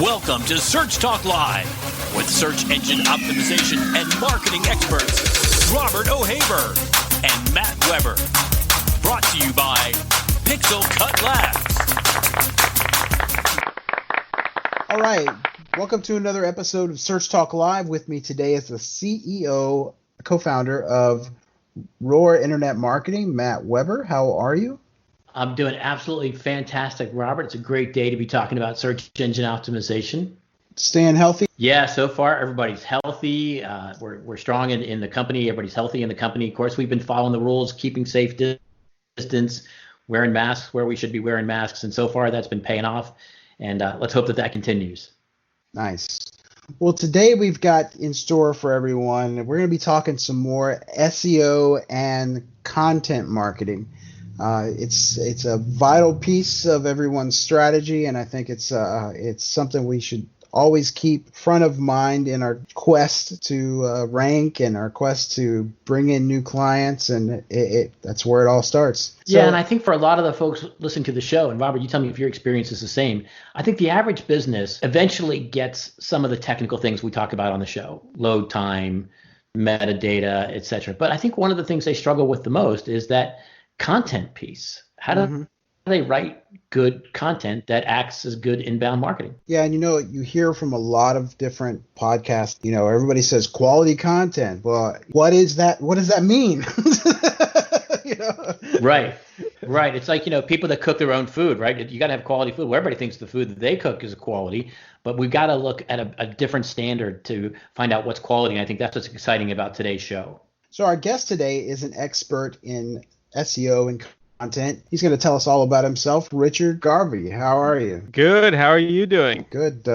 Welcome to Search Talk Live with search engine optimization and marketing experts Robert O'Haver and Matt Weber. Brought to you by Pixel Cut Labs. All right. Welcome to another episode of Search Talk Live. With me today is the CEO, co-founder of Roar Internet Marketing, Matt Weber. How are you? I'm doing absolutely fantastic, Robert. It's a great day to be talking about search engine optimization. Staying healthy? Yeah, so far everybody's healthy. We're strong in the company. Everybody's healthy in the company. Of course, we've been following the rules, keeping safe distance, wearing masks where we should be wearing masks, and so far that's been paying off. And let's hope that continues. Nice. Well, today we've got in store for everyone, we're going to be talking some more SEO and content marketing. It's a vital piece of everyone's strategy, and I think it's something we should always keep front of mind in our quest to rank and our quest to bring in new clients, and that's where it all starts. Yeah, and I think for a lot of the folks listening to the show, and Robert, you tell me if your experience is the same, I think the average business eventually gets some of the technical ththings we talk about on the show, load time, metadata, etc. But I think one of the things they struggle with the most is that content piece. How do they write good content that acts as good inbound marketing? Yeah, and you hear from a lot of different podcasts, everybody says quality content. Well, what is that? What does that mean? Right. It's like, people that cook their own food, right? You got to have quality food. Well, everybody thinks the food that they cook is quality, but we've got to look at a different standard to find out what's quality. And I think that's what's exciting about today's show. So our guest today is an expert in SEO and content. He's going to tell us all about himself. Richard Garvey, how are you? Good. How are you doing? Good.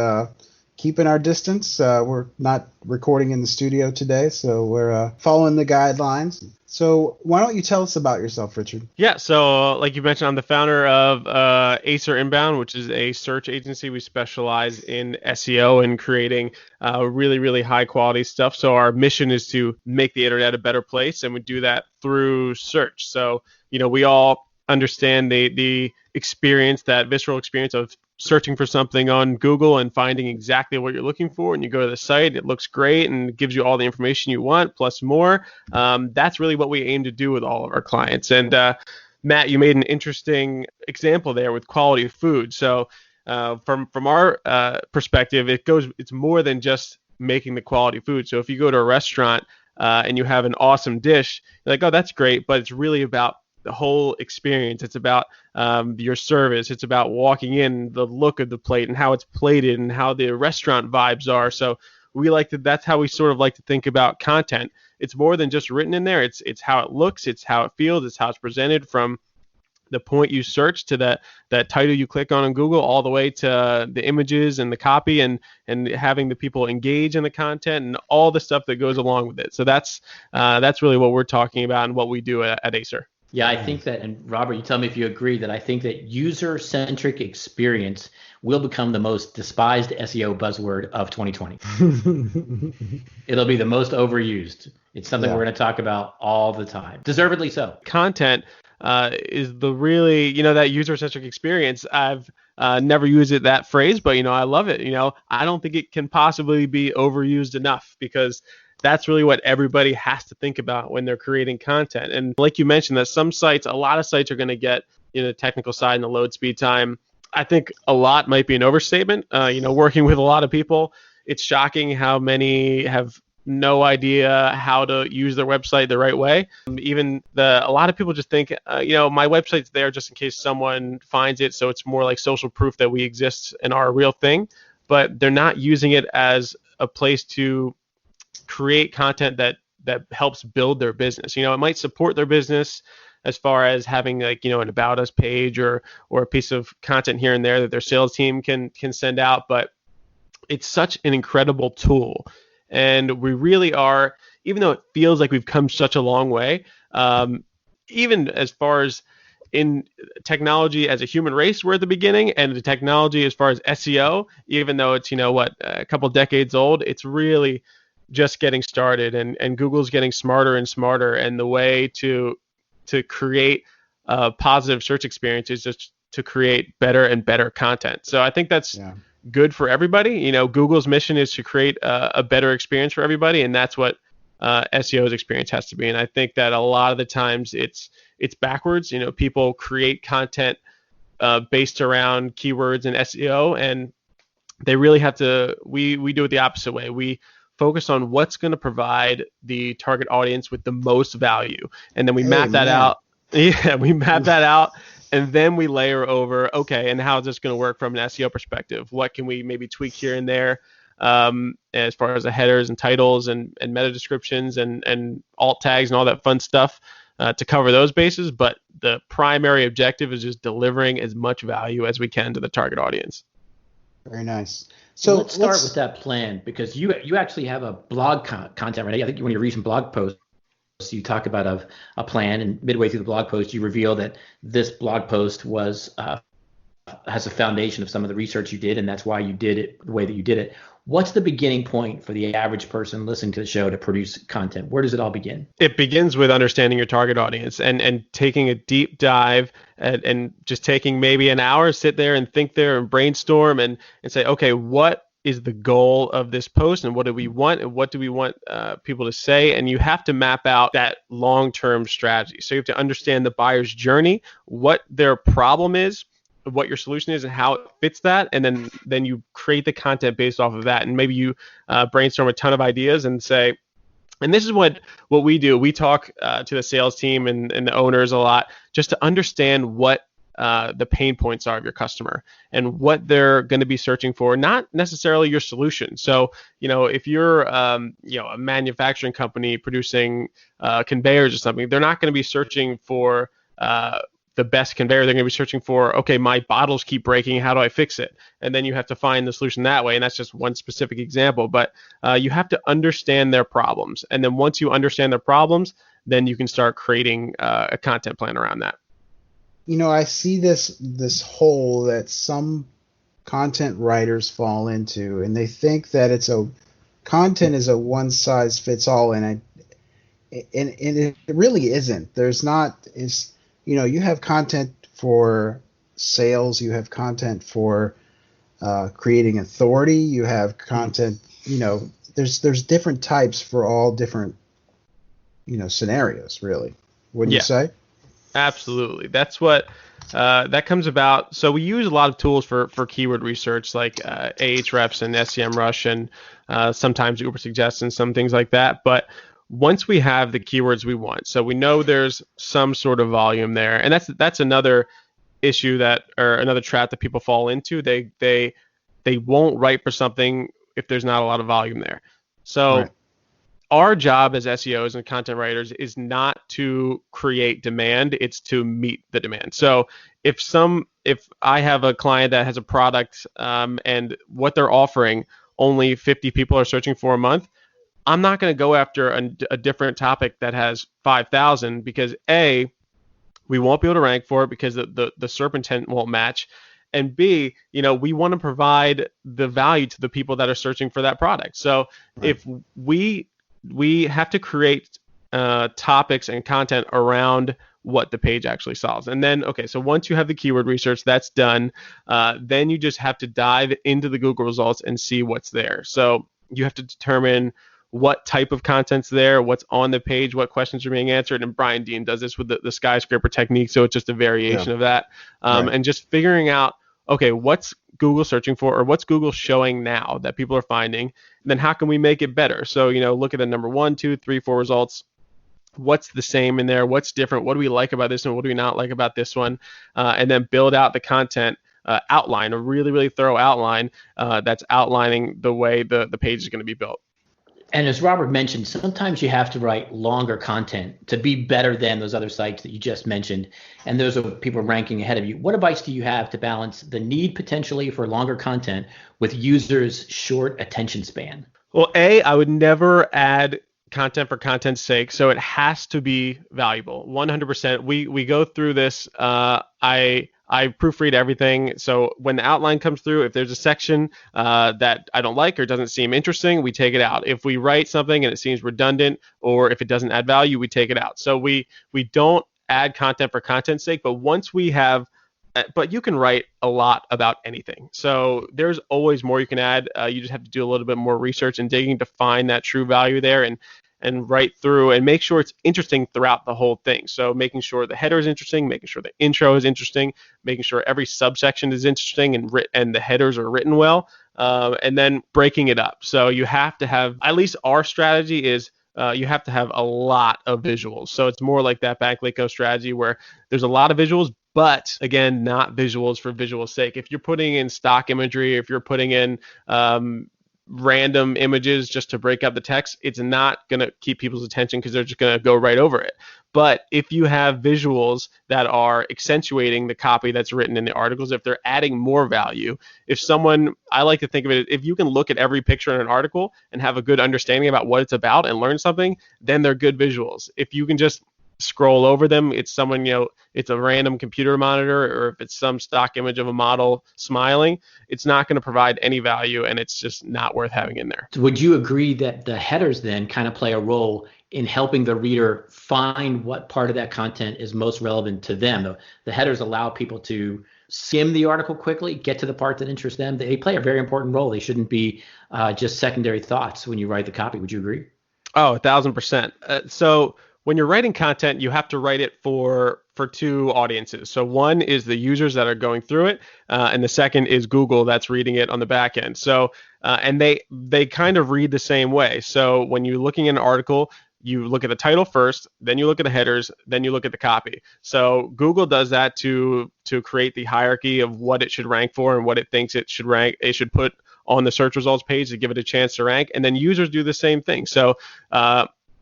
Keeping our distance. We're not recording in the studio today, so we're following the guidelines. So why don't you tell us about yourself, Richard? Yeah, so like you mentioned, I'm the founder of Acer Inbound, which is a search agency. We specialize in SEO and creating really, really high quality stuff. So our mission is to make the internet a better place, and we do that through search. So, we all understand the experience, that visceral experience of searching for something on Google and finding exactly what you're looking for, and you go to the site, it looks great and it gives you all the information you want plus more. That's really what we aim to do with all of our clients. And Matt, you made an interesting example there with quality of food. So from our perspective, it's more than just making the quality food. So if you go to a restaurant and you have an awesome dish, you're like, oh, that's great, but it's really about the whole experience. It's about your service. It's about walking in, the look of the plate and how it's plated and how the restaurant vibes are. So that's how we sort of like to think about content. It's more than just written in there. It's how it looks. It's how it feels. It's how it's presented from the point you search to that title you click on Google, all the way to the images and the copy and having the people engage in the content and all the stuff that goes along with it. So that's really what we're talking about and what we do at Acer. Yeah, I think that, and Robert, you tell me if you agree, that I think that user-centric experience will become the most despised SEO buzzword of 2020. It'll be the most overused. It's something we're going to talk about all the time. Deservedly so. Content is the really, that user-centric experience. I've never used that phrase, but, I love it. I don't think it can possibly be overused enough, because that's really what everybody has to think about when they're creating content. And like you mentioned, that a lot of sites are going to get the technical side and the load speed time. I think a lot might be an overstatement. Working with a lot of people, it's shocking how many have no idea how to use their website the right way. A lot of people just think, my website's there just in case someone finds it. So it's more like social proof that we exist and are a real thing, but they're not using it as a place to create content that helps build their business. It might support their business as far as having an about us page or a piece of content here and there that their sales team can send out, but it's such an incredible tool. And we really are, even though it feels like we've come such a long way, even as far as in technology as a human race, we're at the beginning, and the technology as far as SEO, even though it's, a couple decades old, it's really just getting started, and Google's getting smarter and smarter, and the way to create a positive search experience is just to create better and better content. So I think that's good for everybody. Google's mission is to create a better experience for everybody, and that's what SEO's experience has to be. And I think that a lot of the times it's backwards. People create content based around keywords and SEO, and they really have to. We do it the opposite way. We focus on what's going to provide the target audience with the most value, and then we map that out. Yeah, we map that out, and then we layer over, okay, and how is this going to work from an SEO perspective? What can we maybe tweak here and there, as far as the headers and titles and meta descriptions and alt tags and all that fun stuff to cover those bases. But the primary objective is just delivering as much value as we can to the target audience. Very nice. So let's start with that plan, because you actually have a blog content, right? I think when you're reading blog posts, you talk about a plan, and midway through the blog post, you reveal that this blog post was has a foundation of some of the research you did, and that's why you did it the way that you did it. What's the beginning point for the average person listening to the show to produce content? Where does it all begin? It begins with understanding your target audience and taking a deep dive and just taking maybe an hour, sit there and think there and brainstorm and say, okay, what is the goal of this post, and what do we want, and what do we want people to say? And you have to map out that long-term strategy. So you have to understand the buyer's journey, what their problem is, what your solution is, and how it fits that, and then you create the content based off of that. And maybe you brainstorm a ton of ideas and say, and this is what we do. We talk to the sales team and the owners a lot, just to understand what the pain points are of your customer and what they're going to be searching for, not necessarily your solution. So, if you're, a manufacturing company producing conveyors or something, they're not going to be searching for the best conveyor. They're going to be searching for, okay, my bottles keep breaking. How do I fix it? And then you have to find the solution that way. And that's just one specific example. But you have to understand their problems. And then once you understand their problems, then you can start creating a content plan around that. I see this hole that some content writers fall into, and they think that content is a one size fits all, and it really isn't. There's not. You have content for sales, you have content for creating authority, you have content. There's different types for all different scenarios. Really, wouldn't you say? Absolutely. That's what that comes about. So we use a lot of tools for keyword research, like Ahrefs and SEMrush, and sometimes Ubersuggest and some things like that. But once we have the keywords we want, so we know there's some sort of volume there, and that's another issue or another trap that people fall into. They won't write for something if there's not a lot of volume there. So. Right. Our job as SEOs and content writers is not to create demand, it's to meet the demand. So if I have a client that has a product and what they're offering, only 50 people are searching for a month, I'm not going to go after a different topic that has 5,000, because A, we won't be able to rank for it because the SERP intent won't match. And B, we want to provide the value to the people that are searching for that product. So right. If we have to create topics and content around what the page actually solves. And then, okay, so once you have the keyword research, that's done. Then you just have to dive into the Google results and see what's there. So you have to determine what type of content's there, what's on the page, what questions are being answered. And Brian Dean does this with the skyscraper technique. So it's just a variation of that. Right. And just figuring out, okay, what's Google searching for, or what's Google showing now that people are finding, and then how can we make it better? So, look at the number 1, 2, 3, 4 results. What's the same in there? What's different? What do we like about this one? What do we not like about this one? And then build out the content outline, a really, really thorough outline that's outlining the way the page is going to be built. And as Robert mentioned, sometimes you have to write longer content to be better than those other sites that you just mentioned. And those are people ranking ahead of you. What advice do you have to balance the need potentially for longer content with users' short attention span? Well, I would never add content for content's sake. So it has to be valuable, 100%. We go through this. I proofread everything. So when the outline comes through, if there's a section that I don't like or doesn't seem interesting, we take it out. If we write something and it seems redundant, or if it doesn't add value, we take it out. So we don't add content for content's sake. But once we have but you can write a lot about anything. So there's always more you can add. You just have to do a little bit more research and digging to find that true value there, and write through and make sure it's interesting throughout the whole thing. So making sure the header is interesting, making sure the intro is interesting, making sure every subsection is interesting and the headers are written well, and then breaking it up. So you have to have, at least our strategy is, you have to have a lot of visuals. So it's more like that Backlinko strategy where there's a lot of visuals, but again, not visuals for visual sake. If you're putting in stock imagery, if you're putting in random images just to break up the text, it's not going to keep people's attention because they're just going to go right over it. But if you have visuals that are accentuating the copy that's written in the articles, if they're adding more value, if someone, I like to think of it, if you can look at every picture in an article and have a good understanding about what it's about and learn something, then they're good visuals. If you can just scroll over them, it's someone, it's a random computer monitor, or if it's some stock image of a model smiling, it's not going to provide any value, and it's just not worth having in there. Would you agree that the headers then kind of play a role in helping the reader find what part of that content is most relevant to them? The headers allow people to skim the article quickly, get to the part that interests them. They play a very important role. They shouldn't be just secondary thoughts when you write the copy. Would you agree? Oh, 1,000%. So when you're writing content, you have to write it for two audiences. So one is the users that are going through it, and the second is Google that's reading it on the back end. So and they kind of read the same way. So when you're looking at an article, you look at the title first, then you look at the headers, then you look at the copy. So Google does that to create the hierarchy of what it should rank for and what it thinks it should rank. It should put on the search results page to give it a chance to rank, and then users do the same thing. So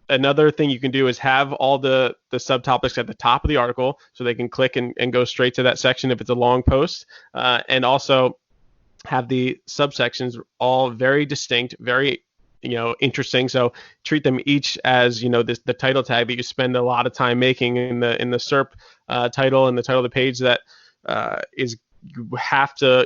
another thing you can do is have all the subtopics at the top of the article so they can click and go straight to that section if it's a long post, and also have the subsections all very distinct, very interesting. So treat them each as the title tag that you spend a lot of time making in the SERP title and the title of the page. That is, you have to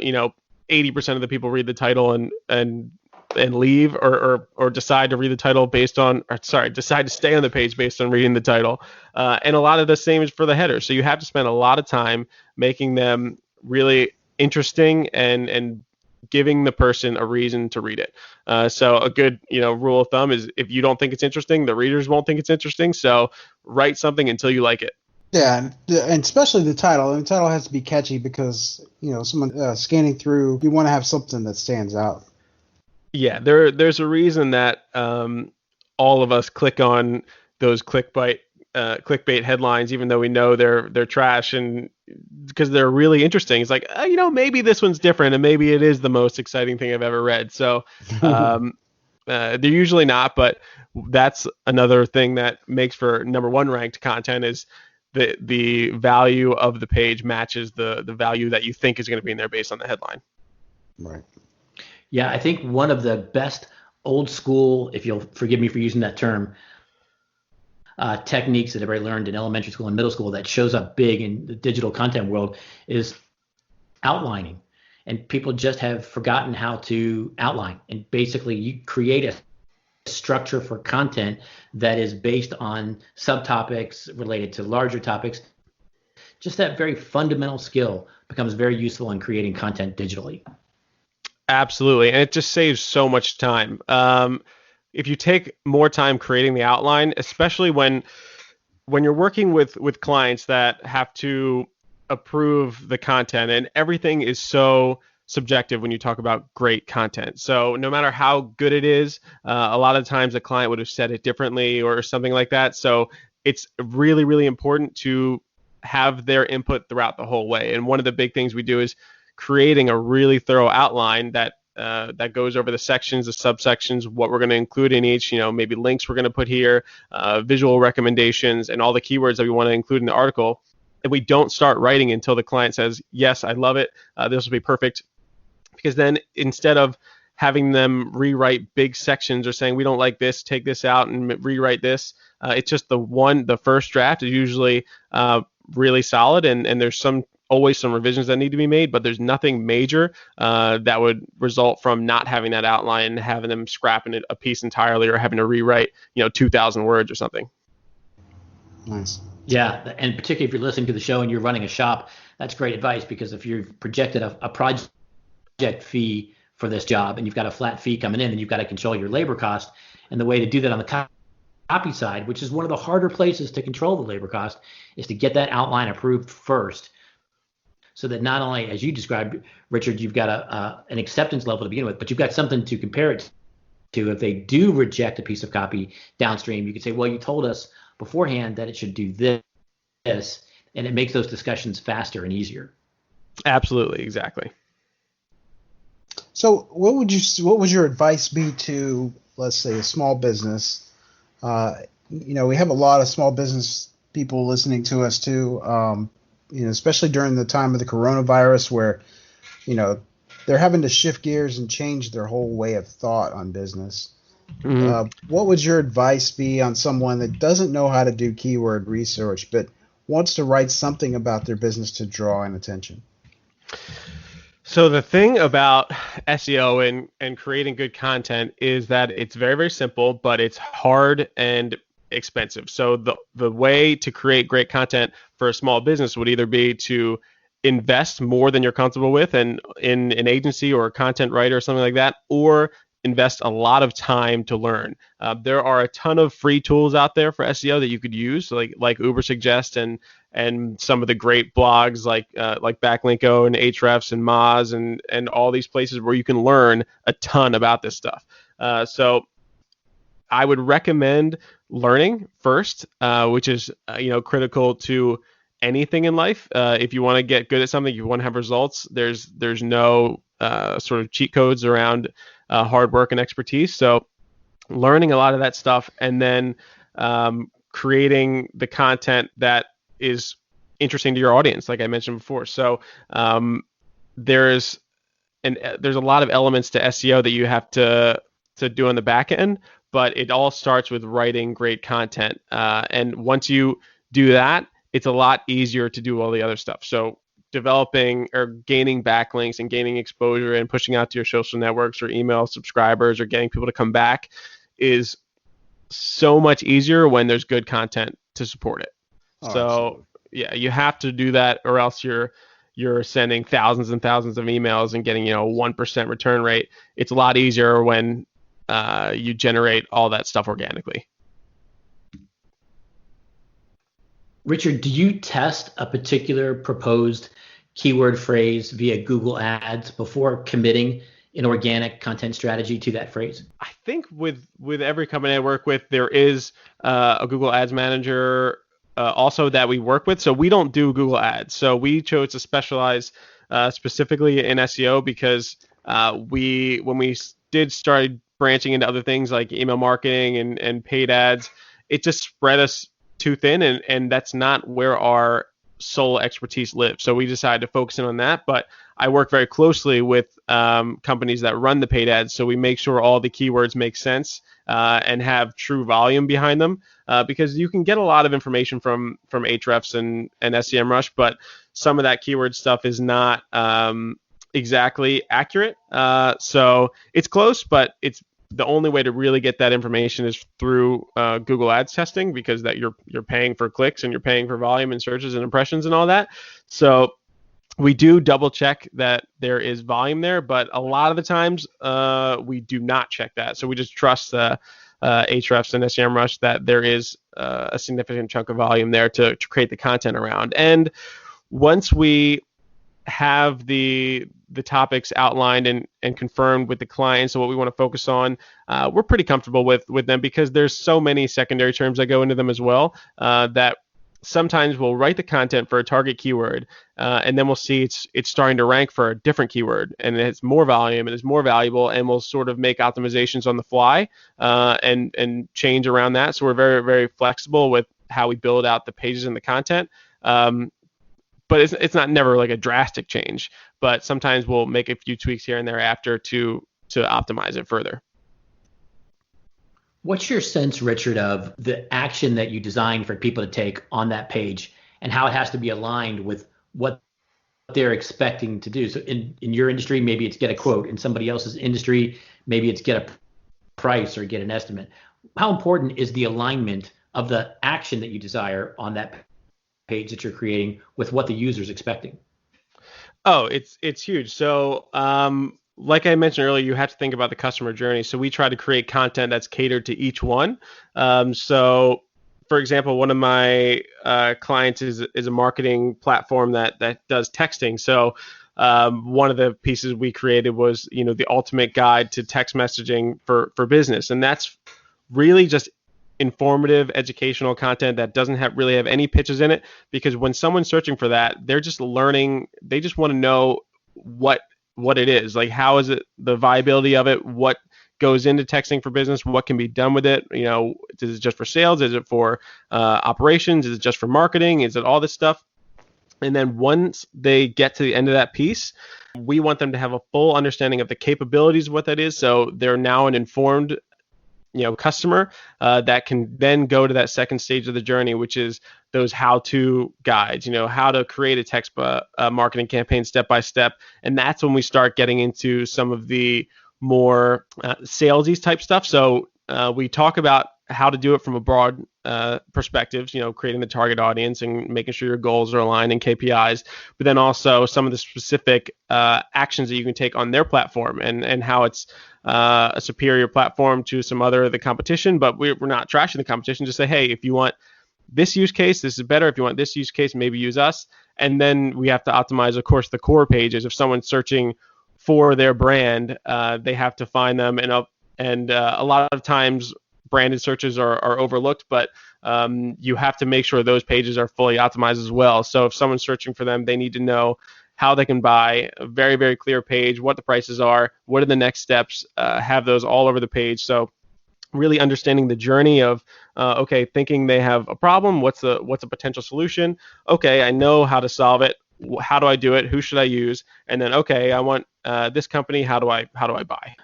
80% of the people read the title and leave or decide to read the title decide to stay on the page based on reading the title. And a lot of the same is for the header. So you have to spend a lot of time making them really interesting and giving the person a reason to read it. So a good rule of thumb is, if you don't think it's interesting, the readers won't think it's interesting. So write something until you like it. Yeah, and especially the title. And the title has to be catchy because someone scanning through, you want to have something that stands out. Yeah, there's a reason that all of us click on those clickbait headlines, even though we know they're trash, and because they're really interesting. It's like, maybe this one's different, and maybe it is the most exciting thing I've ever read. So they're usually not, but that's another thing that makes for number one ranked content is the value of the page matches the value that you think is going to be in there based on the headline. Right. Yeah, I think one of the best old school, if you'll forgive me for using that term, techniques that everybody learned in elementary school and middle school that shows up big in the digital content world is outlining. And people just have forgotten how to outline. And basically, you create a structure for content that is based on subtopics related to larger topics. Just that very fundamental skill becomes very useful in creating content digitally. Absolutely. And it just saves so much time. If you take more time creating the outline, especially when you're working with clients that have to approve the content, and everything is so subjective when you talk about great content. So no matter how good it is, a lot of times a client would have said it differently or something like that. So it's really, really important to have their input throughout the whole way. And one of the big things we do is creating a really thorough outline that goes over the sections, the subsections, what we're going to include in each, maybe links we're going to put here, visual recommendations, and all the keywords that we want to include in the article. And we don't start writing until the client says, yes, I love it. This will be perfect. Because then instead of having them rewrite big sections or saying, we don't like this, take this out and rewrite this, it's just the first draft is usually really solid. And there's always some revisions that need to be made, but there's nothing major that would result from not having that outline and having them scrapping a piece entirely or having to rewrite 2,000 words or something. Nice. Yeah, and particularly if you're listening to the show and you're running a shop, that's great advice, because if you've projected a project fee for this job and you've got a flat fee coming in, then you've got to control your labor cost. And the way to do that on the copy side, which is one of the harder places to control the labor cost, is to get that outline approved first, so that not only, as you described, Richard, you've got an acceptance level to begin with, but you've got something to compare it to. If they do reject a piece of copy downstream, you can say, well, you told us beforehand that it should do this, and it makes those discussions faster and easier. Absolutely, exactly. So what would your advice be to, let's say, a small business? We have a lot of small business people listening to us too, especially during the time of the coronavirus, where, they're having to shift gears and change their whole way of thought on business. Mm-hmm. What would your advice be on someone that doesn't know how to do keyword research, but wants to write something about their business to draw in attention? So the thing about SEO and creating good content is that it's very, very simple, but it's hard and expensive. So the way to create great content for a small business would either be to invest more than you're comfortable with and in an agency or a content writer or something like that, or invest a lot of time to learn. There are a ton of free tools out there for SEO that you could use, like Ubersuggest and some of the great blogs like Backlinko and Ahrefs and Moz and all these places where you can learn a ton about this stuff. So I would recommend learning first, which is critical to anything in life. If you want to get good at something, you want to have results, there's no sort of cheat codes around hard work and expertise. So learning a lot of that stuff, and then creating the content that is interesting to your audience, like I mentioned before. So there's a lot of elements to SEO that you have to do on the back end, but it all starts with writing great content. And once you do that, it's a lot easier to do all the other stuff. So developing or gaining backlinks and gaining exposure and pushing out to your social networks or email subscribers or getting people to come back is so much easier when there's good content to support it. So absolutely. Yeah, you have to do that, or else you're sending thousands and thousands of emails and getting 1% return rate. It's a lot easier when you generate all that stuff organically. Richard, do you test a particular proposed keyword phrase via Google Ads before committing an organic content strategy to that phrase? I think with every company I work with, there is a Google Ads manager also that we work with. So we don't do Google Ads. So we chose to specialize specifically in SEO because when we started branching into other things like email marketing and paid ads, it just spread us too thin, and that's not where our sole expertise lives. So we decided to focus in on that. But I work very closely with companies that run the paid ads, so we make sure all the keywords make sense and have true volume behind them, because you can get a lot of information from Ahrefs and SEMrush, but some of that keyword stuff is not exactly accurate. So it's close, but it's the only way to really get that information is through Google Ads testing, because that you're paying for clicks and you're paying for volume and searches and impressions and all that. So we do double check that there is volume there, but a lot of the times we do not check that. So we just trust the Ahrefs and SEMrush that there is a significant chunk of volume there to create the content around. And once we have the topics outlined and confirmed with the client, so what we want to focus on, we're pretty comfortable with them, because there's so many secondary terms that go into them as well, that sometimes we'll write the content for a target keyword, and then we'll see it's starting to rank for a different keyword, and it's more volume and it's more valuable, and we'll sort of make optimizations on the fly and change around that. So we're very, very flexible with how we build out the pages and the content. But it's not never like a drastic change, but sometimes we'll make a few tweaks here and there after to optimize it further. What's your sense, Richard, of the action that you design for people to take on that page and how it has to be aligned with what they're expecting to do? So in your industry, maybe it's get a quote. In somebody else's industry, maybe it's get a price or get an estimate. How important is the alignment of the action that you desire on that page that you're creating with what the user's expecting? Oh, it's huge. So, like I mentioned earlier, you have to think about the customer journey. So we try to create content that's catered to each one. So, for example, one of my clients is a marketing platform that does texting. So, one of the pieces we created was, the ultimate guide to text messaging for business, and that's really just informative educational content that doesn't really have any pitches in it, because when someone's searching for that, they're just learning. They just want to know what it is, like how is it, the viability of it, what goes into texting for business, what can be done with it. Is it just for sales, is it for operations, is it just for marketing, is it all this stuff? And then once they get to the end of that piece, we want them to have a full understanding of the capabilities of what that is, so they're now an informed customer that can then go to that second stage of the journey, which is those how-to guides, how to create a text marketing campaign step by step. And that's when we start getting into some of the more salesy type stuff. So we talk about how to do it from a broad perspective, creating the target audience and making sure your goals are aligned and KPIs, but then also some of the specific actions that you can take on their platform and how it's a superior platform to some other of the competition. But we're not trashing the competition. Just say, hey, if you want this use case, this is better. If you want this use case, maybe use us. And then we have to optimize, of course, the core pages. If someone's searching for their brand, they have to find them. And a lot of times branded searches are overlooked, but you have to make sure those pages are fully optimized as well. So if someone's searching for them, they need to know how they can buy, a very, very clear page, what the prices are, what are the next steps, have those all over the page. So really understanding the journey of, thinking they have a problem, what's a potential solution? Okay, I know how to solve it. How do I do it? Who should I use? And then, okay, I want this company. How do I buy?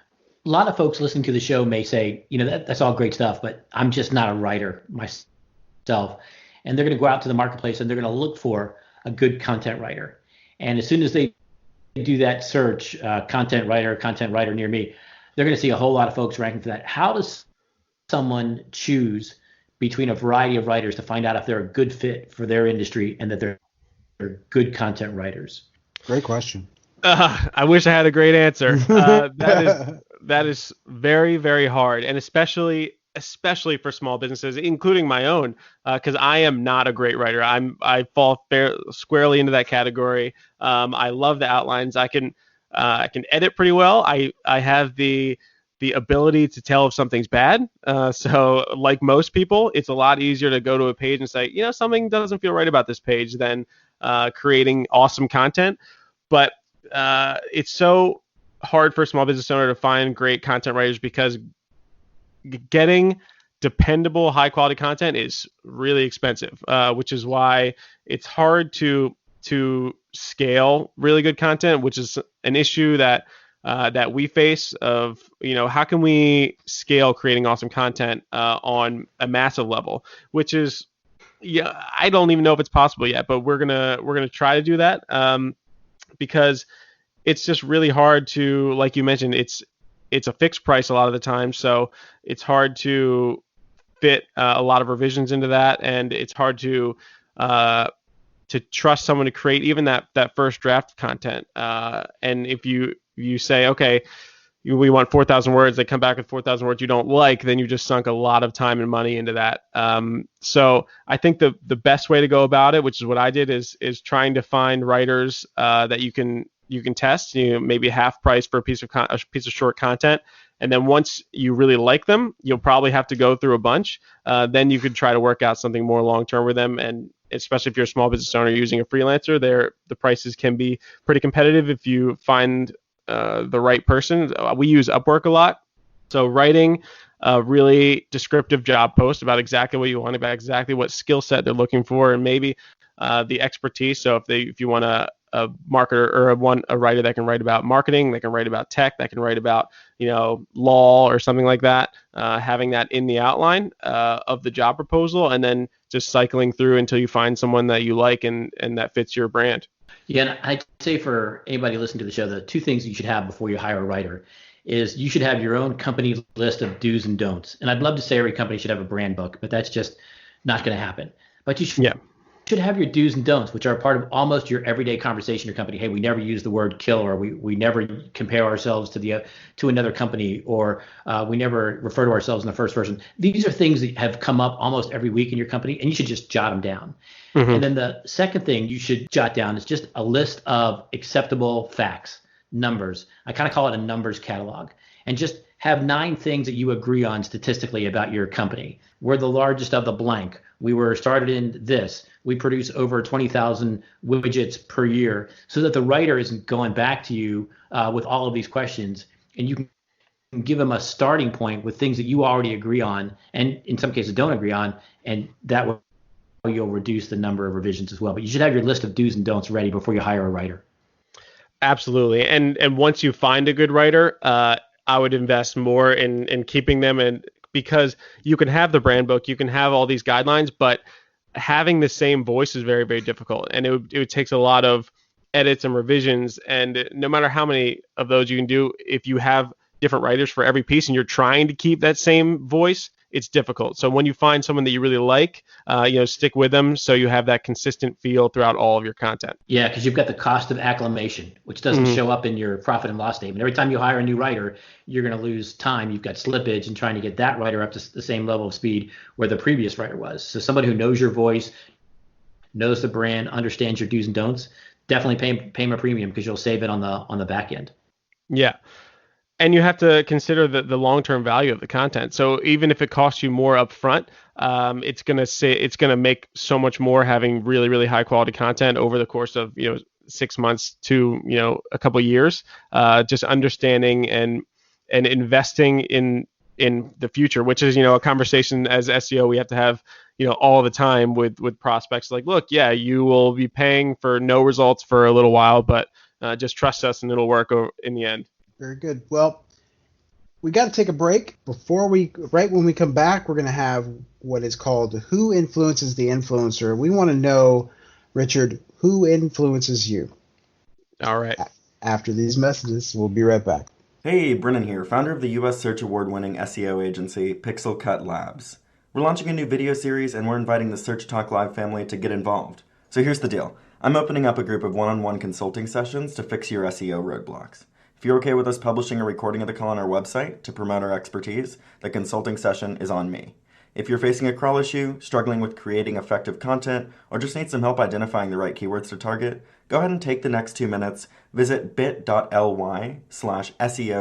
A lot of folks listening to the show may say, that's all great stuff, but I'm just not a writer myself. And they're going to go out to the marketplace and they're going to look for a good content writer. And as soon as they do that search, content writer near me, they're going to see a whole lot of folks ranking for that. How does someone choose between a variety of writers to find out if they're a good fit for their industry and that they're good content writers? Great question. I wish I had a great answer. That is very, very hard, and especially for small businesses, including my own, because I am not a great writer. I fall squarely into that category. I love the outlines. I can edit pretty well. I have the ability to tell if something's bad. So like most people, it's a lot easier to go to a page and say, something doesn't feel right about this page than creating awesome content. But it's so hard for a small business owner to find great content writers, because getting dependable, high quality content is really expensive, which is why it's hard to scale really good content, which is an issue that we face of, how can we scale creating awesome content on a massive level, which is, I don't even know if it's possible yet, but we're gonna try to do that, because it's just really hard to, like you mentioned, it's a fixed price a lot of the time, so it's hard to fit a lot of revisions into that, and it's hard to trust someone to create even that first draft content. And if you say, okay, we want 4,000 words, they come back with 4,000 words you don't like, then you just sunk a lot of time and money into that. So I think the best way to go about it, which is what I did, is trying to find writers that you can test, maybe half price for a piece of short content. And then once you really like them, you'll probably have to go through a bunch. Then you could try to work out something more long-term with them. And especially if you're a small business owner using a freelancer, the prices can be pretty competitive if you find the right person. We use Upwork a lot. So writing a really descriptive job post about exactly what you want, about exactly what skill set they're looking for, and maybe the expertise. So if you want a marketer or a writer that can write about marketing, that can write about tech, that can write about law or something like that, having that in the outline of the job proposal, and then just cycling through until you find someone that you like and that fits your brand. Yeah, and I'd say for anybody listening to the show, the two things you should have before you hire a writer is you should have your own company list of do's and don'ts. And I'd love to say every company should have a brand book, but that's just not going to happen. But you should should have your do's and don'ts, which are part of almost your everyday conversation in your company. Hey, we never use the word kill, or we never compare ourselves to another company, or we never refer to ourselves in the first person. These are things that have come up almost every week in your company, and you should just jot them down. Mm-hmm. And then the second thing you should jot down is just a list of acceptable facts, numbers. I kind of call it a numbers catalog, and just have 9 things that you agree on statistically about your company. We're the largest of the blank. We were started in this. We produce over 20,000 widgets per year, so that the writer isn't going back to you with all of these questions, and you can give them a starting point with things that you already agree on, and in some cases don't agree on, and that way you'll reduce the number of revisions as well. But you should have your list of do's and don'ts ready before you hire a writer. Absolutely. And once you find a good writer, I would invest more in keeping them, and because you can have the brand book, you can have all these guidelines, but having the same voice is very, very difficult. And it takes a lot of edits and revisions. And no matter how many of those you can do, if you have different writers for every piece and you're trying to keep that same voice, it's difficult. So when you find someone that you really like, stick with them so you have that consistent feel throughout all of your content. Yeah, because you've got the cost of acclimation, which doesn't show up in your profit and loss statement. Every time you hire a new writer, you're going to lose time. You've got slippage in trying to get that writer up to the same level of speed where the previous writer was. So somebody who knows your voice, knows the brand, understands your do's and don'ts, definitely pay them a premium, because you'll save it on the back end. Yeah. And you have to consider the long-term value of the content. So even if it costs you more up front, it's going to make so much more having really, really high quality content over the course of 6 months to a couple of years. Just understanding and investing in the future, which is a conversation as SEO we have to have all the time with prospects. Like, look, yeah, you will be paying for no results for a little while, but just trust us and it'll work in the end. Very good. Well, we got to take a break. Right when we come back, we're going to have what is called Who Influences the Influencer. We want to know, Richard, who influences you? All right. After these messages, we'll be right back. Hey, Brennan here, founder of the U.S. Search Award-winning SEO agency, Pixel Cut Labs. We're launching a new video series, and we're inviting the Search Talk Live family to get involved. So here's the deal. I'm opening up a group of one-on-one consulting sessions to fix your SEO roadblocks. If you're okay with us publishing a recording of the call on our website to promote our expertise, the consulting session is on me. If you're facing a crawl issue, struggling with creating effective content, or just need some help identifying the right keywords to target, go ahead and take the next 2 minutes, visit bit.ly/SEO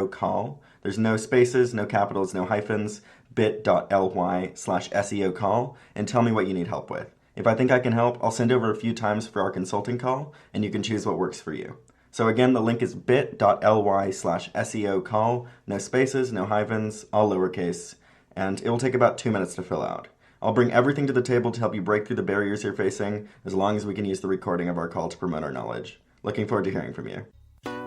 call. There's no spaces, no capitals, no hyphens, bit.ly/SEO call, and tell me what you need help with. If I think I can help, I'll send over a few times for our consulting call, and you can choose what works for you. So again, the link is bit.ly/SEO call, no spaces, no hyphens, all lowercase, and it will take about 2 minutes to fill out. I'll bring everything to the table to help you break through the barriers you're facing, as long as we can use the recording of our call to promote our knowledge. Looking forward to hearing from you.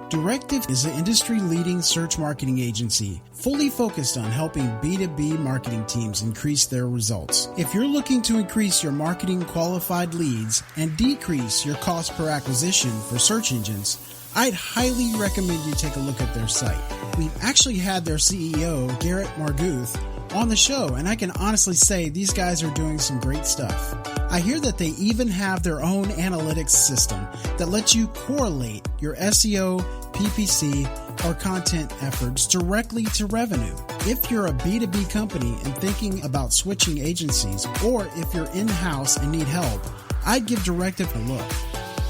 Directive is an industry-leading search marketing agency fully focused on helping B2B marketing teams increase their results. If you're looking to increase your marketing qualified leads and decrease your cost per acquisition for search engines, I'd highly recommend you take a look at their site. We've actually had their CEO, Garrett Marguth, on the show, and I can honestly say these guys are doing some great stuff. I hear that they even have their own analytics system that lets you correlate your SEO, PPC, or content efforts directly to revenue. If you're a B2B company and thinking about switching agencies, or if you're in-house and need help, I'd give Directive a look.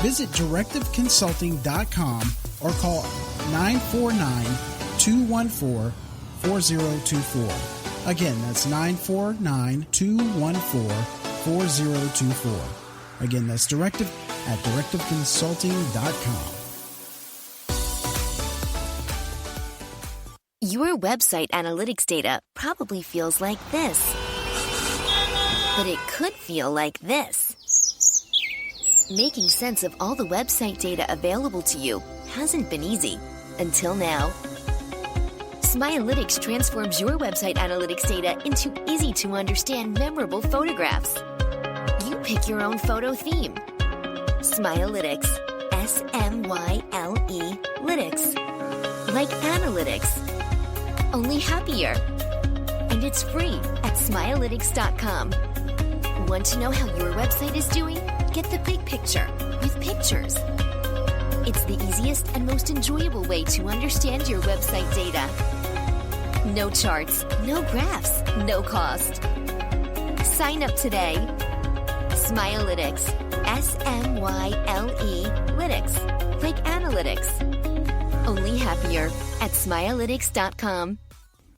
Visit directiveconsulting.com or call 949-214-4024. Again, that's 949-214-4024. Again, that's Directive at directiveconsulting.com. Your website analytics data probably feels like this, but it could feel like this. Making sense of all the website data available to you hasn't been easy until now. Smialytics transforms your website analytics data into easy-to-understand, memorable photographs. You pick your own photo theme. Smialytics, S-M-Y-L-E, lytics. Like analytics, only happier. And it's free at smialytics.com. Want to know how your website is doing? Get the big picture with pictures. It's the easiest and most enjoyable way to understand your website data. No charts, no graphs, no cost. Sign up today. Smylytics. S-M-Y-L-E Lytics. Like analytics. Only happier at smylytics.com.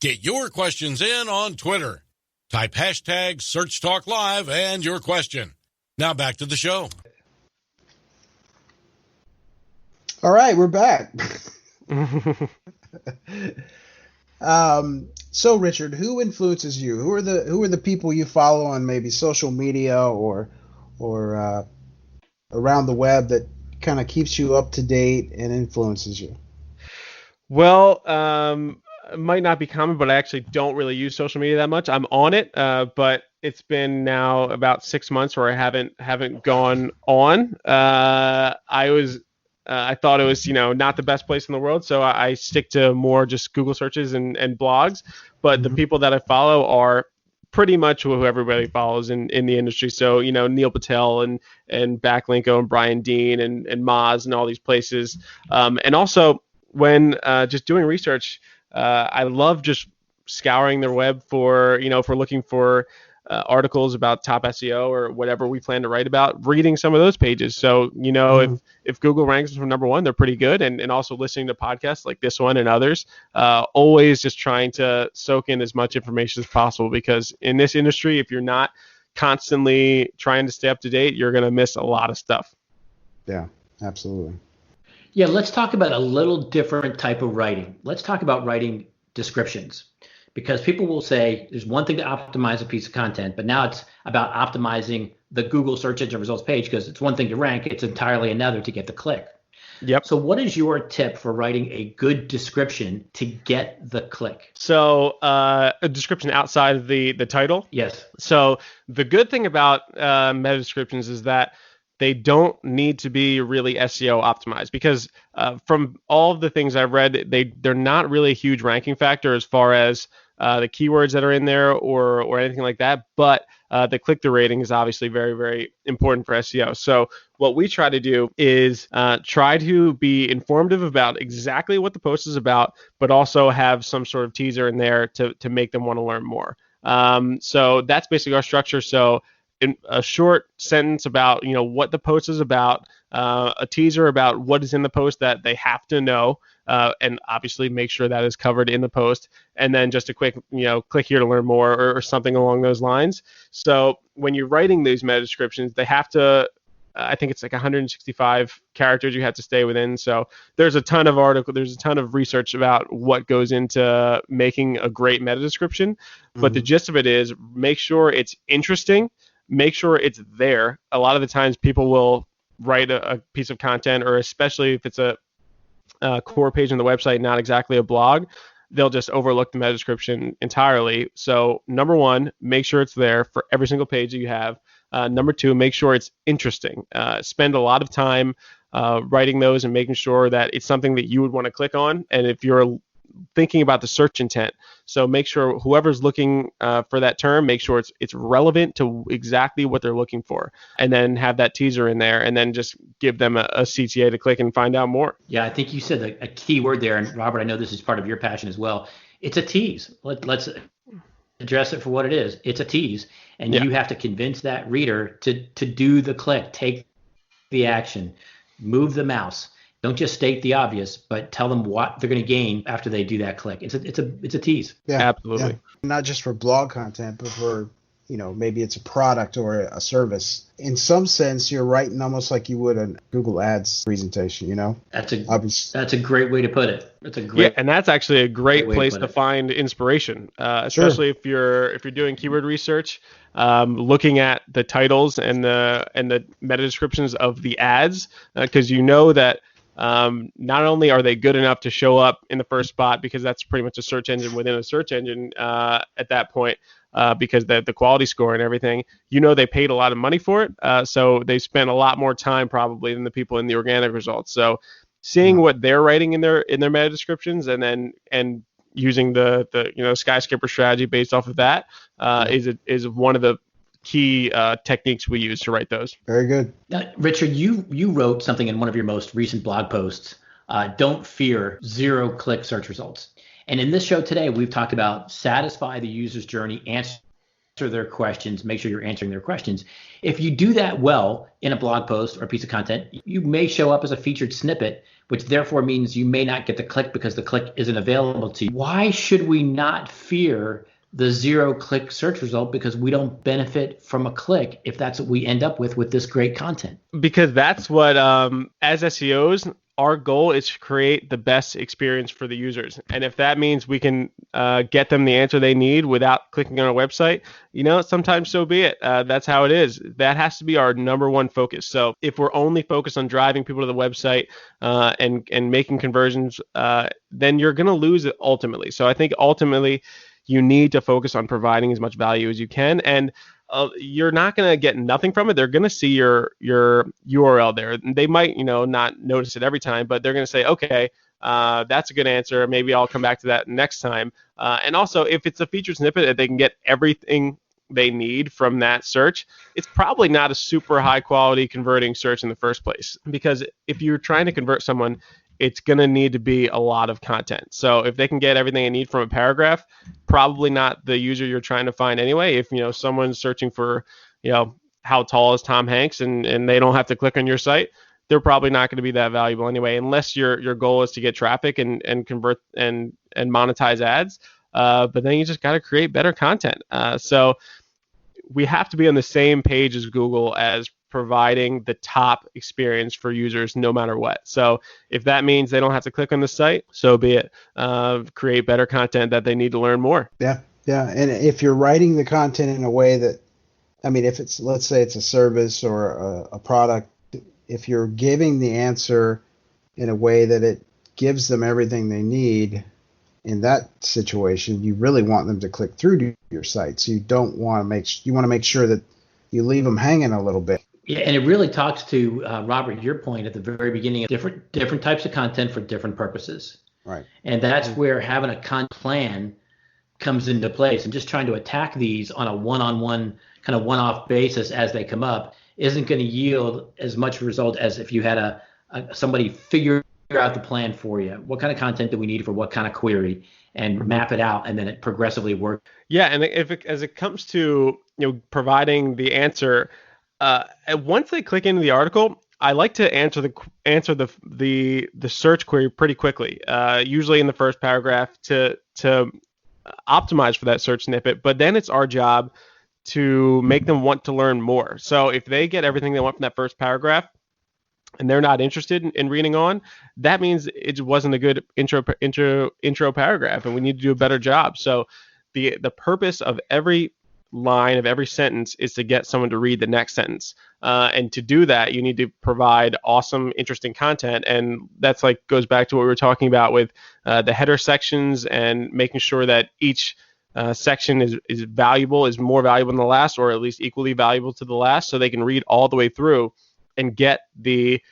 Get your questions in on Twitter. Type hashtag SearchTalkLive and your question. Now back to the show. All right, we're back. So Richard, who influences you? Who are the people you follow on maybe social media or around the web that kind of keeps you up to date and influences you? Well, it might not be common, but I actually don't really use social media that much. I'm on it, but it's been now about 6 months where I haven't gone on. I thought it was, not the best place in the world, so I stick to more just Google searches and blogs. But the people that I follow are pretty much who everybody follows in the industry. So, Neil Patel and Backlinko and Brian Dean and Moz and all these places. And also when just doing research, I love just scouring their web for, if we're looking for articles about top SEO or whatever we plan to write about, reading some of those pages. So, if Google ranks for number one, they're pretty good. And also listening to podcasts like this one and others, always just trying to soak in as much information as possible, because in this industry, if you're not constantly trying to stay up to date, you're going to miss a lot of stuff. Yeah, absolutely. Yeah, let's talk about a little different type of writing. Let's talk about writing descriptions. Because people will say there's one thing to optimize a piece of content, but now it's about optimizing the Google search engine results page, because it's one thing to rank, it's entirely another to get the click. Yep. So what is your tip for writing a good description to get the click? So a description outside of the title? Yes. So the good thing about meta descriptions is that they don't need to be really SEO optimized, because from all of the things I've read, they're not really a huge ranking factor as far as the keywords that are in there or anything like that. But the click-through rating is obviously very, very important for SEO. So what we try to do is try to be informative about exactly what the post is about, but also have some sort of teaser in there to make them want to learn more. So that's basically our structure. So in a short sentence about what the post is about, a teaser about what is in the post that they have to know, and obviously make sure that is covered in the post, and then just a quick click here to learn more or something along those lines. So when you're writing these meta descriptions, they have to, I think it's like 165 characters you have to stay within. So there's a ton of research about what goes into making a great meta description. But the gist of it is, make sure it's interesting. Make sure it's there. A lot of the times people will write a piece of content, or especially if it's a core page on the website, not exactly a blog, they'll just overlook the meta description entirely. So number one, make sure it's there for every single page that you have. Number two, make sure it's interesting. Spend a lot of time writing those and making sure that it's something that you would want to click on. And if you're thinking about the search intent, so make sure whoever's looking for that term, make sure it's relevant to exactly what they're looking for, and then have that teaser in there, and then just give them a CTA to click and find out more. Yeah, I think you said a key word there, and Robert, I know this is part of your passion as well. It's a tease. Let's address it for what it is. It's a tease, and you have to convince that reader to do the click, take the action, move the mouse. Don't just state the obvious, but tell them what they're going to gain after they do that click. It's a tease. Yeah, absolutely. Yeah. Not just for blog content, but for maybe it's a product or a service. In some sense, you're writing almost like you would a Google Ads presentation. That's a great way to put it. And that's actually a great place to find inspiration, especially if you're doing keyword research. Looking at the titles and the meta descriptions of the ads, because that. Not only are they good enough to show up in the first spot, because that's pretty much a search engine within a search engine at that point, because the quality score and everything, they paid a lot of money for it, so they spent a lot more time probably than the people in the organic results. So seeing what they're writing in their meta descriptions, and using the skyscraper strategy based off of that is one of the key techniques we use to write those. Very good. Now, Richard, you wrote something in one of your most recent blog posts. Don't fear zero-click search results. And in this show today, we've talked about satisfy the user's journey, answer their questions, make sure you're answering their questions. If you do that well in a blog post or a piece of content, you may show up as a featured snippet, which therefore means you may not get the click because the click isn't available to you. Why should we not fear the zero-click search result? Because we don't benefit from a click if that's what we end up with this great content. Because that's what, as SEOs, our goal is to create the best experience for the users. And if that means we can get them the answer they need without clicking on our website, sometimes so be it. That's how it is. That has to be our number one focus. So if we're only focused on driving people to the website and making conversions, then you're going to lose it ultimately. So I think ultimately you need to focus on providing as much value as you can. And you're not going to get nothing from it. They're going to see your URL there. They might, not notice it every time, but they're going to say, okay, that's a good answer. Maybe I'll come back to that next time. And also, if it's a featured snippet that they can get everything they need from that search, it's probably not a super high quality converting search in the first place. Because if you're trying to convert someone, it's going to need to be a lot of content. So if they can get everything they need from a paragraph, probably not the user you're trying to find anyway. If, someone's searching for, how tall is Tom Hanks and they don't have to click on your site, they're probably not going to be that valuable anyway, unless your goal is to get traffic and convert and monetize ads. But then you just got to create better content. So we have to be on the same page as Google as providing the top experience for users no matter what. So if that means they don't have to click on the site, so be it. Create better content that they need to learn more. Yeah. And if you're writing the content in a way that, if it's, let's say it's a service or a product, if you're giving the answer in a way that it gives them everything they need, in that situation, you really want them to click through to your site. So you want to make sure that you leave them hanging a little bit. Yeah, and it really talks to Robert, your point at the very beginning of different types of content for different purposes. Right. And that's where having a content plan comes into place, and just trying to attack these on a one-on-one kind of one-off basis as they come up isn't going to yield as much result as if you had somebody figure out the plan for you. What kind of content do we need for what kind of query, and map it out, and then it progressively works. Yeah, and as it comes to providing the answer, once they click into the article, I like to answer the search query pretty quickly, usually in the first paragraph to optimize for that search snippet. But then it's our job to make them want to learn more. So if they get everything they want from that first paragraph and they're not interested in reading on, that means it wasn't a good intro paragraph, and we need to do a better job. So the purpose of every line of every sentence is to get someone to read the next sentence. And to do that, you need to provide awesome, interesting content. And that's goes back to what we were talking about with the header sections, and making sure that each section is more valuable than the last, or at least equally valuable to the last, so they can read all the way through and get the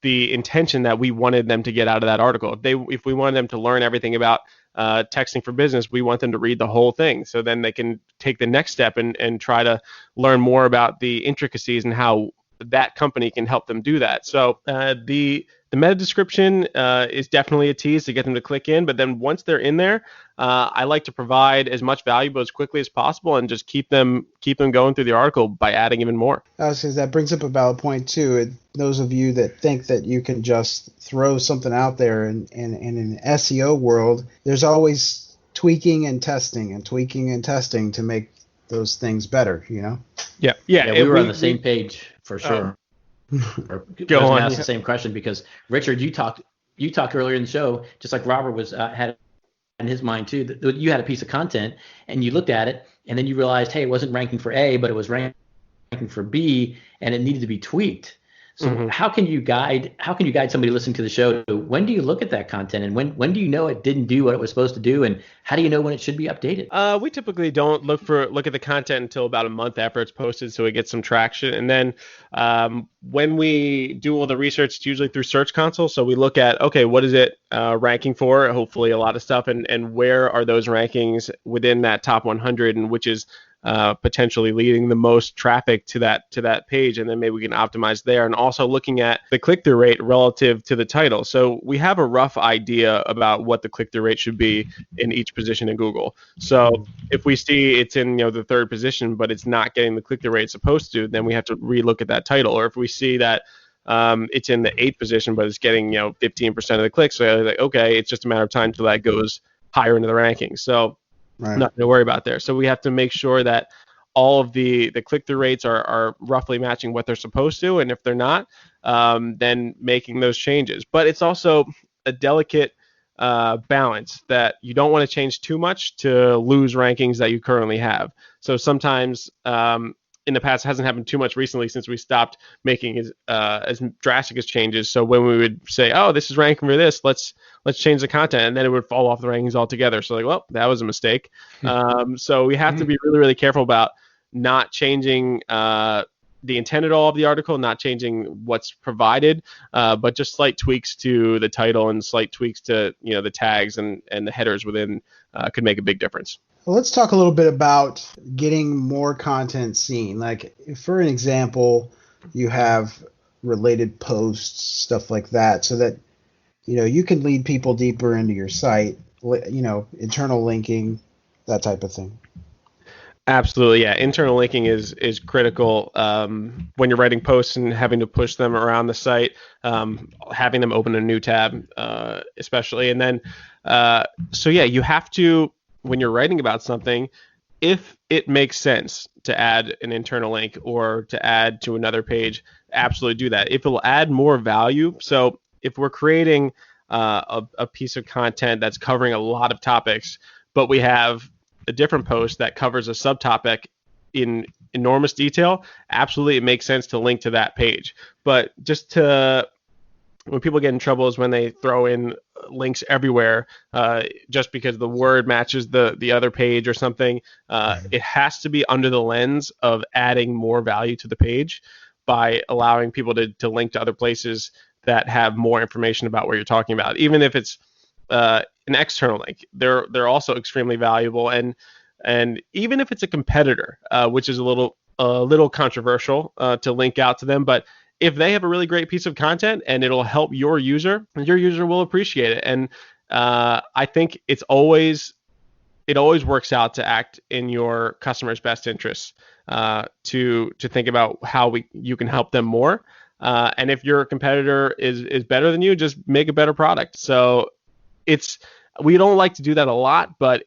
intention that we wanted them to get out of that article. If we wanted them to learn everything about texting for business, we want them to read the whole thing, so then they can take the next step and try to learn more about the intricacies and how that company can help them do that. So the meta description is definitely a tease to get them to click in, but then once they're in there, I like to provide as much value as quickly as possible, and just keep them going through the article by adding even more. Because that brings up a valid point too. Those of you that think that you can just throw something out there, and in an SEO world, there's always tweaking and testing to make those things better. Yeah. We were on the same page for sure. Go on. Ask the same question, because Richard, you talked earlier in the show, just like Robert was had in his mind too, that you had a piece of content and you looked at it, and then you realized, hey, it wasn't ranking for A, but it was ranking for B, and it needed to be tweaked. So how can you guide somebody listening to the show to when do you look at that content, and when do you know it didn't do what it was supposed to do, and how do you know when it should be updated? We typically don't look at the content until about a month after it's posted, so we get some traction. And then when we do all the research, it's usually through Search Console. So we look at, okay, what is it ranking for? Hopefully a lot of stuff, and where are those rankings within that top 100, and which is potentially leading the most traffic to that page, and then maybe we can optimize there. And also looking at the click-through rate relative to the title. So we have a rough idea about what the click-through rate should be in each position in Google. So if we see it's in the third position, but it's not getting the click-through rate it's supposed to, then we have to relook at that title. Or if we see that it's in the 8th position, but it's getting 15% of the clicks, so like, okay, it's just a matter of time till that goes higher into the rankings. So nothing to worry about there. So we have to make sure that all of the click-through rates are roughly matching what they're supposed to, and if they're not, then making those changes. But it's also a delicate balance that you don't want to change too much to lose rankings that you currently have. So sometimes in the past, it hasn't happened too much recently since we stopped making as drastic as changes. So when we would say, oh, this is ranking for this, let's change the content, and then it would fall off the rankings altogether. So like, well, that was a mistake. So we have to be really, really careful about not changing the intent at all of the article, not changing what's provided, but just slight tweaks to the title and slight tweaks to the tags and the headers within could make a big difference. Well, let's talk a little bit about getting more content seen. Like, for an example, you have related posts, stuff like that, so that you can lead people deeper into your site. Internal linking, that type of thing. Absolutely, yeah. Internal linking is critical when you're writing posts and having to push them around the site, having them open a new tab, especially. And then, you have to, when you're writing about something, if it makes sense to add an internal link or to add to another page, absolutely do that. If it will add more value, so if we're creating a piece of content that's covering a lot of topics, but we have a different post that covers a subtopic in enormous detail, absolutely it makes sense to link to that page. But when people get in trouble is when they throw in links everywhere just because the word matches the other page or something. It has to be under the lens of adding more value to the page by allowing people to link to other places that have more information about what you're talking about. Even if it's an external link, they're also extremely valuable. And even if it's a competitor, which is a little controversial to link out to them, but if they have a really great piece of content and it'll help your user will appreciate it. And I think it always works out to act in your customer's best interests, to think about how you can help them more. And if your competitor is better than you, just make a better product. So we don't like to do that a lot, but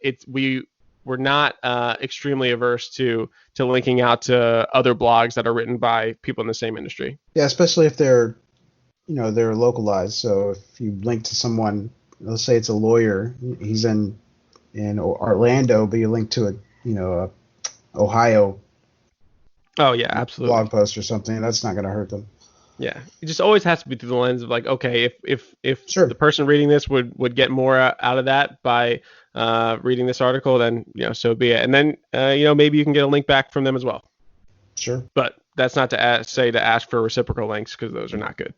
we're not extremely averse to linking out to other blogs that are written by people in the same industry. Yeah, especially if they're localized. So if you link to someone, let's say it's a lawyer, he's in Orlando, but you link to a Ohio. Oh yeah, absolutely. Blog post or something, that's not going to hurt them. Yeah, it just always has to be through the lens of like, okay, if sure, the person reading this would get more out of that by reading this article, then so be it. And then maybe you can get a link back from them as well. Sure. But that's not to ask for reciprocal links, because those are not good.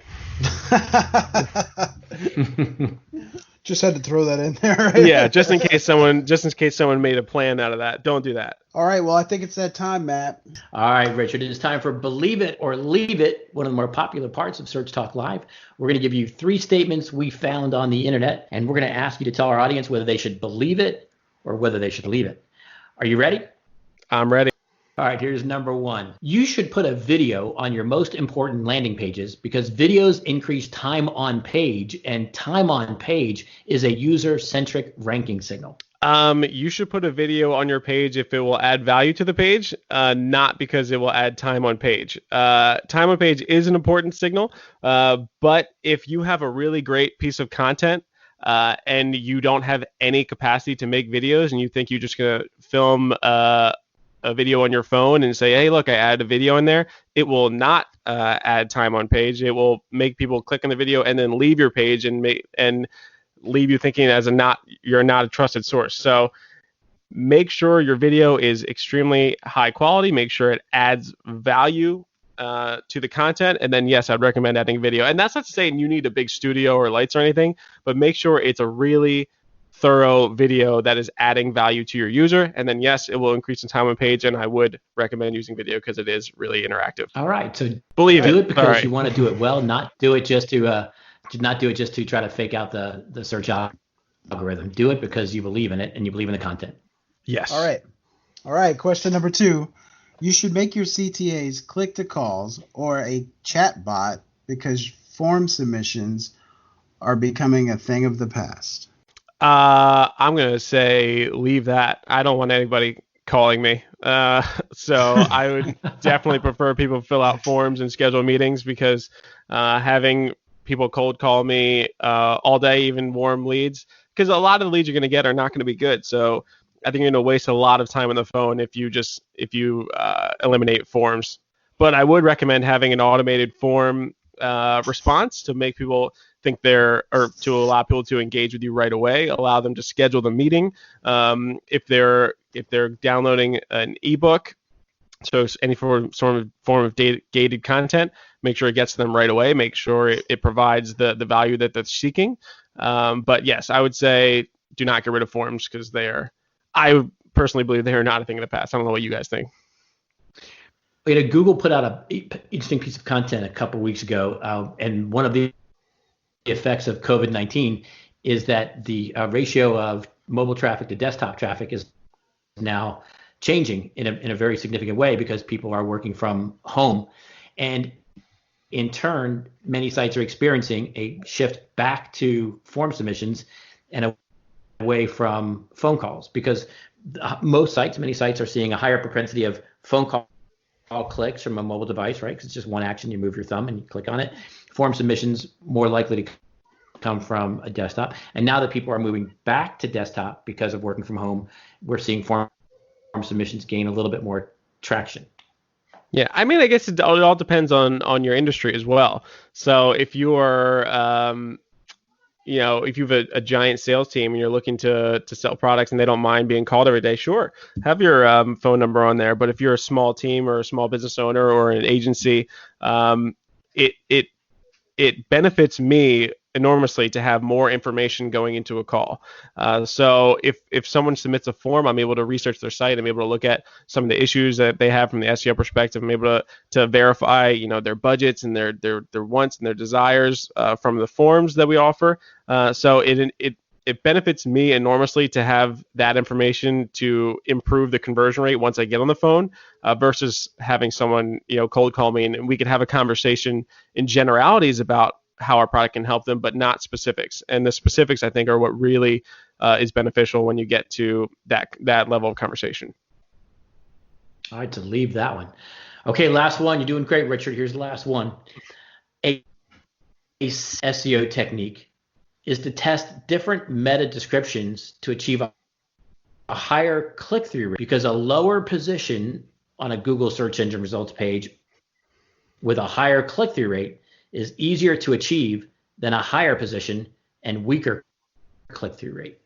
Just had to throw that in there. Right? Yeah, just in case someone made a plan out of that. Don't do that. All right, well, I think it's that time, Matt. All right, Richard, it is time for Believe It or Leave It, one of the more popular parts of Search Talk Live. We're going to give you 3 statements we found on the internet, and we're going to ask you to tell our audience whether they should believe it or whether they should leave it. Are you ready? I'm ready. All right, here's number 1. You should put a video on your most important landing pages because videos increase time on page, and time on page is a user-centric ranking signal. You should put a video on your page if it will add value to the page, not because it will add time on page. Time on page is an important signal, but if you have a really great piece of content and you don't have any capacity to make videos and you think you're just going to film a video on your phone and say, hey, look, I added a video in there, it will not add time on page. It will make people click on the video and then leave your page and leave you thinking you're not a trusted source. So make sure your video is extremely high quality. Make sure it adds value to the content. And then, yes, I'd recommend adding video. And that's not saying you need a big studio or lights or anything, but make sure it's a really thorough video that is adding value to your user. And then yes, it will increase the time on page, and I would recommend using video because it is really interactive. All right, so do it because you want to do it well, not do it just to try to fake out the search algorithm. Do it because you believe in it and you believe in the content. Yes. All right. Question number 2. You should make your CTAs click-to-calls or a chat bot because form submissions are becoming a thing of the past. I'm going to say leave that. I don't want anybody calling me. So I would definitely prefer people fill out forms and schedule meetings, because having people cold call me all day, even warm leads, because a lot of the leads you're going to get are not going to be good. So I think you're going to waste a lot of time on the phone if you eliminate forms. But I would recommend having an automated form response to make people think to allow people to engage with you right away, allow them to schedule the meeting. If they're downloading an ebook, so any form of gated content, make sure it gets to them right away. Make sure it provides the value that they're seeking. But yes, I would say do not get rid of forms, because I personally believe they are not a thing of the past. I don't know what you guys think. Google put out an interesting piece of content a couple weeks ago, and one of the effects of COVID-19 is that the ratio of mobile traffic to desktop traffic is now changing in a very significant way, because people are working from home, and in turn, many sites are experiencing a shift back to form submissions and away from phone calls, because many sites are seeing a higher propensity of phone call clicks from a mobile device, right? Because it's just one action. You move your thumb and you click on it. Form submissions more likely to come from a desktop. And now that people are moving back to desktop because of working from home, we're seeing form submissions gain a little bit more traction. Yeah, I mean, I guess it all depends on your industry as well. So if you are, if you have a giant sales team and you're looking to sell products and they don't mind being called every day, sure, have your phone number on there. But if you're a small team or a small business owner or an agency, it benefits me enormously to have more information going into a call. So if someone submits a form, I'm able to research their site. I'm able to look at some of the issues that they have from the SEO perspective. I'm able to verify, their budgets and their wants and their desires from the forms that we offer. So it benefits me enormously to have that information to improve the conversion rate once I get on the phone, versus having someone cold call me, and we could have a conversation in generalities about how our product can help them, but not specifics. And the specifics, I think, are what really is beneficial when you get to that level of conversation. All right, to leave that one. Okay, last one. You're doing great, Richard. Here's the last one. A SEO technique is to test different meta descriptions to achieve a higher click-through rate, because a lower position on a Google search engine results page with a higher click-through rate is easier to achieve than a higher position and weaker click-through rate.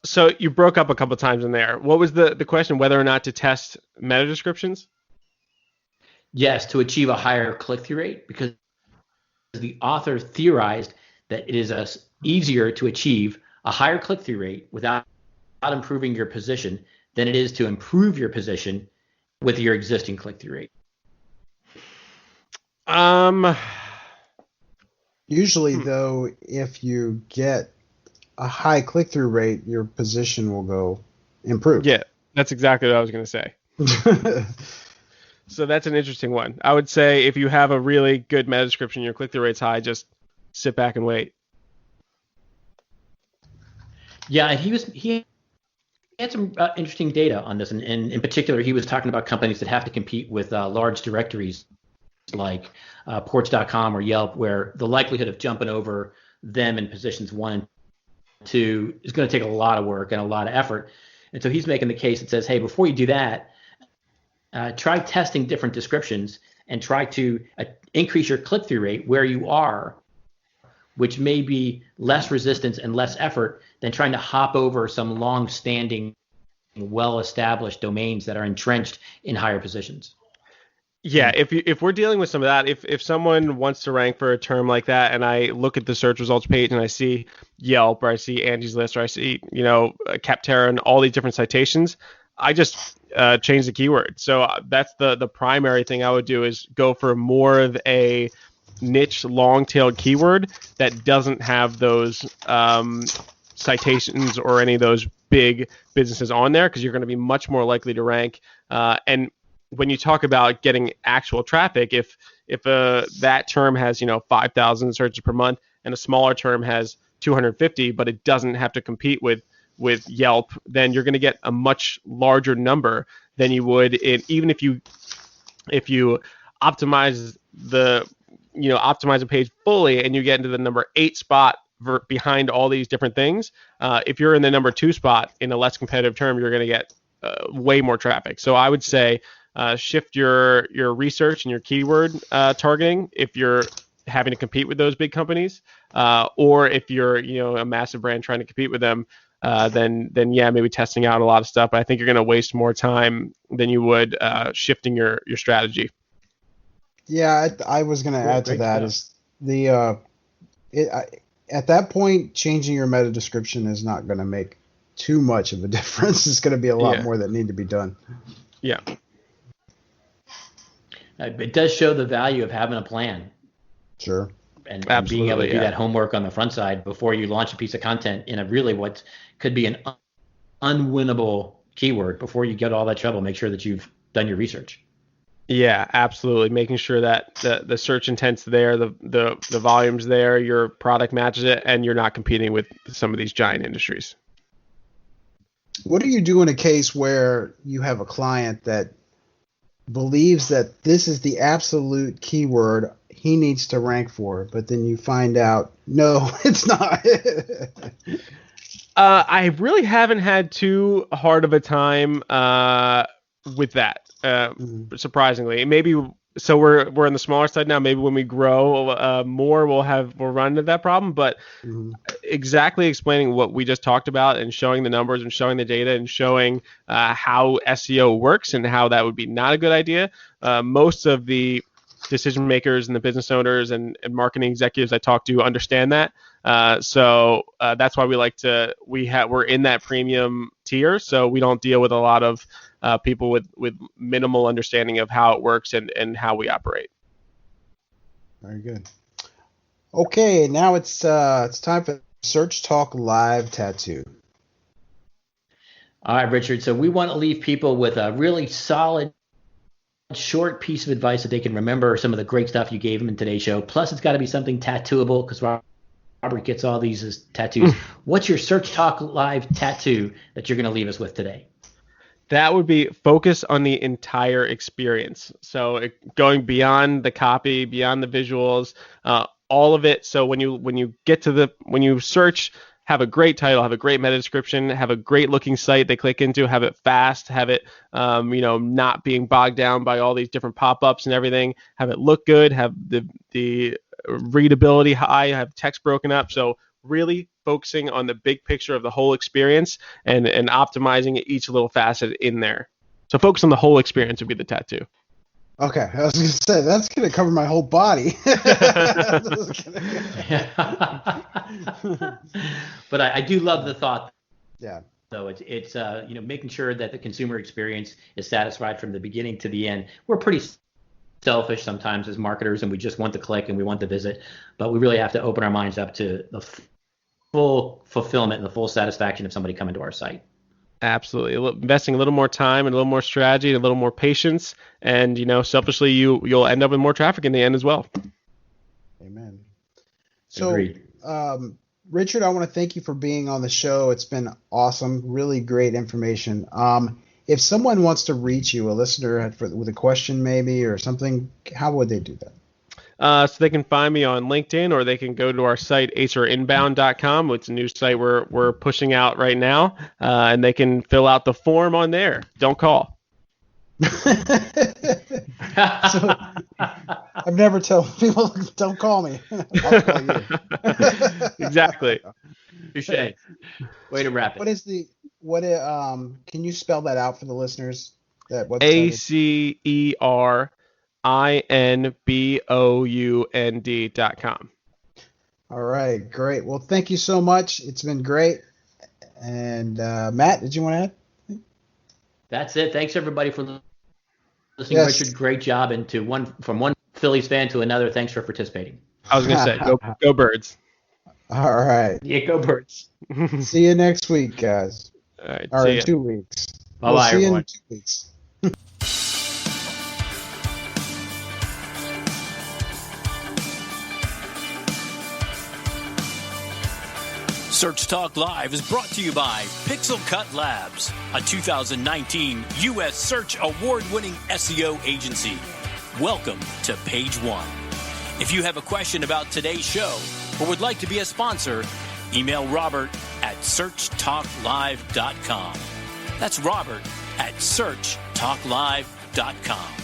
So you broke up a couple times in there. What was the question? Whether or not to test meta descriptions? Yes, to achieve a higher click-through rate, because the author theorized that it is easier to achieve a higher click-through rate without improving your position than it is to improve your position with your existing click-through rate. Usually, though, if you get a high click-through rate, your position will go improve. Yeah, that's exactly what I was going to say. So that's an interesting one. I would say if you have a really good meta description, your click-through rate's high, just sit back and wait. Yeah, and he had some interesting data on this, and in particular, he was talking about companies that have to compete with large directories like Porch.com or Yelp, where the likelihood of jumping over them in positions 1 and 2 is going to take a lot of work and a lot of effort. And so he's making the case that says, hey, before you do that, try testing different descriptions and try to increase your click-through rate where you are, which may be less resistance and less effort than trying to hop over some long-standing, well-established domains that are entrenched in higher positions. Yeah, if we're dealing with some of that, if someone wants to rank for a term like that, and I look at the search results page and I see Yelp or I see Angie's List or I see Capterra and all these different citations, I just change the keyword. So that's the primary thing I would do is go for more of a niche long-tailed keyword that doesn't have those citations or any of those big businesses on there, because you're going to be much more likely to rank. And when you talk about getting actual traffic, if that term has 5,000 searches per month and a smaller term has 250, but it doesn't have to compete with Yelp, then you're going to get a much larger number than you would even if you optimize optimize a page fully and you get into the number 8 spot behind all these different things. If you're in the number 2 spot in a less competitive term, you're going to get way more traffic. So I would say shift your research and your keyword targeting if you're having to compete with those big companies, or if you're a massive brand trying to compete with them, then yeah, maybe testing out a lot of stuff. But I think you're going to waste more time than you would shifting your strategy. Yeah, I was going to add to that is at that point, changing your meta description is not going to make too much of a difference. It's going to be a lot more that need to be done. Yeah. It does show the value of having a plan. Sure. And being able to do that homework on the front side before you launch a piece of content in a really what could be an unwinnable keyword. Before you get all that trouble, make sure that you've done your research. Yeah, absolutely. Making sure that the search intent's there, the volume's there, your product matches it, and you're not competing with some of these giant industries. What do you do in a case where you have a client that believes that this is the absolute keyword he needs to rank for, but then you find out, no, it's not? I really haven't had too hard of a time with that. Surprisingly, maybe so we're on the smaller side now. Maybe when we grow more, we'll run into that problem. But exactly explaining what we just talked about and showing the numbers and showing the data and showing how SEO works and how that would be not a good idea. Most of the decision makers and the business owners and marketing executives I talk to understand that. So that's why we're in that premium tier. So we don't deal with a lot of people with minimal understanding of how it works and how we operate. Very good. Okay, now it's time for Search Talk Live Tattoo. All right, Richard. So we want to leave people with a really solid, short piece of advice that they can remember some of the great stuff you gave them in today's show. Plus, it's got to be something tattooable because Robert gets all these as tattoos. What's your Search Talk Live tattoo that you're going to leave us with today? That would be focus on the entire experience. So going beyond the copy, beyond the visuals, all of it. So when you search, have a great title, have a great meta description, have a great looking site they click into, have it fast, have it, not being bogged down by all these different pop-ups and everything, have it look good, have the readability high, have text broken up. So really focusing on the big picture of the whole experience and optimizing each little facet in there. So focus on the whole experience would be the tattoo. Okay, I was going to say, that's going to cover my whole body. But I do love the thought. Yeah. So it's making sure that the consumer experience is satisfied from the beginning to the end. We're pretty selfish sometimes as marketers, and we just want the click and we want the visit, but we really have to open our minds up to the full fulfillment and the full satisfaction of somebody coming to our site. Absolutely. Investing a little more time and a little more strategy and a little more patience, and selfishly you'll end up with more traffic in the end as well. Amen. So Agreed. Richard, I want to thank you for being on the show. It's been awesome, really great information. If someone wants to reach you, a listener with a question maybe or something, how would they do that? So they can find me on LinkedIn, or they can go to our site, acerinbound.com. It's a new site we're pushing out right now, and they can fill out the form on there. Don't call. So, I've never told people, don't call me. I'll call you. Exactly. Touché. Way to wrap it. Can you spell that out for the listeners? That website? inbound.com. All right, great. Well, thank you so much. It's been great. And Matt, did you want to add? That's it. Thanks everybody for listening. Yes. Richard, great job. And from one Phillies fan to another, thanks for participating. I was going to say, go Birds. All right. Yeah, go Birds. See you next week, guys. All right. Or See in ya. 2 weeks. Bye-bye, We'll see you everyone. in 2 weeks. Search Talk Live is brought to you by Pixel Cut Labs, a 2019 U.S. Search Award-winning SEO agency. Welcome to Page One. If you have a question about today's show or would like to be a sponsor, email Robert at searchtalklive.com. That's Robert at searchtalklive.com.